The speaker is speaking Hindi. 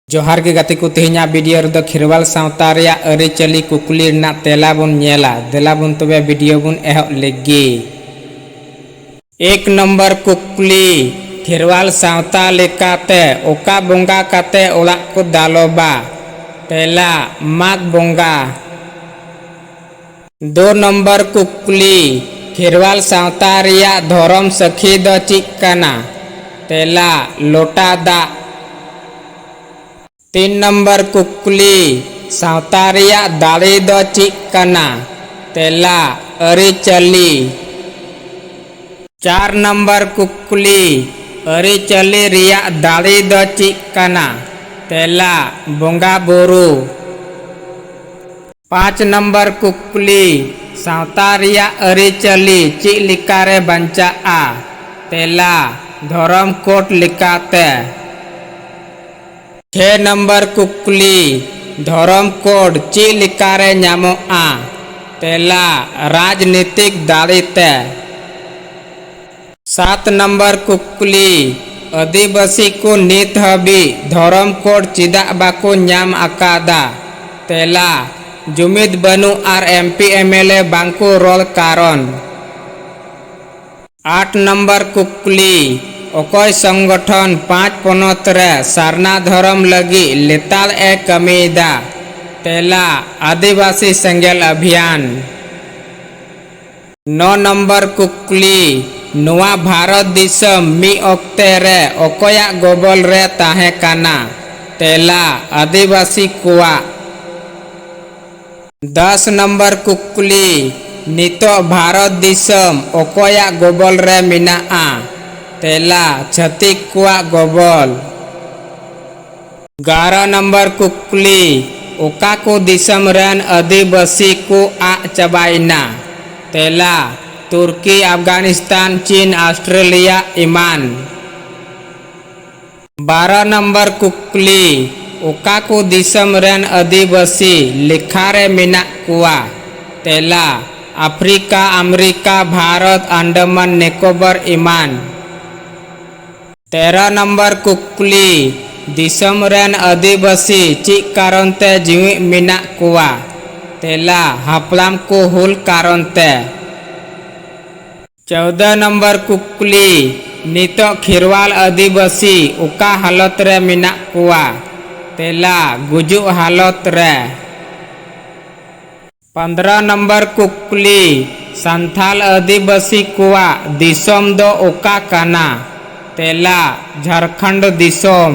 जोहार के गाते को तेहना वीडियो रे खिरवाल सावता रे अरिचली कुकली रना तेला बन नेला देला बन तबे वीडियो बन एहब लेगे। एक नंबर कुकली खिरवाल सावता लेकाते ओका बोंगा काते ओळाग को दालोबा तेला माग बोंगा। दो नंबर कुकली खिरवाल सावता रिया धरम सखी द चिक काना तेला लोटा दा। तीन नंबर कुकली सावता रिया दाड़ी द चिक काना तेला अरिचली। चार नंबर कुकली अरिचली रिया दाड़ी द चिक काना तेला बोंगा बोरू। पाँच नंबर कुकली सावता रिया अरिचली चिक लिकारे बंचाआ तेला धरम कोट लिकाते। छह नंबर कुकली धरम कोड चिक लिकारे न्यामोआ तेला राजनीतिक दाड़ीते। सात नंबर कुकली आदिवासी को नित हबी धरम कोड चिदा बाको न्याम आकादा तेला जुमिद बनु आर एमपी एमएलए बांको रोल कारण। आठ नंबर कुकली ओकय संगठन 5 पनत रे सारना धरम लगी लेताल ए कमीदा तेला आदिवासी सेंगेल अभियान। 9 नंबर कुकली नोआ भारत दिसम मी ओक्ते रे ओकया गोबल रे ताहे काना तेला आदिवासी कुआ। 10 नंबर कुकली नितो भारत दिसम ओकया गोबल रे मिनाआ तेला छत्तीक कुआ गोबल। 11 नंबर कुकली ओका को दिसम रेन आदिवासी को आ चबाइना तेला तुर्की अफगानिस्तान चीन ऑस्ट्रेलिया ईमान। 12 नंबर कुकली ओका को दिसम रेन आदिवासी लिखारे मिना कुआ तेला अफ्रीका अमेरिका भारत अंडमान निकोबर ईमान। 13 नंबर कुकली दिसम रेन आदिवासी चिक कारण ते जीवी मिना कुआ तेला हापलाम को हुल कारण ते। 14 नंबर कुकली नितो खिरवाल आदिवासी उका हालत रे मिना कुआ तेला गुजु हालत रे। 15 नंबर कुकली संथाल आदिवासी कुआ दिसम दो उका काना तेला झारखंड दिसम।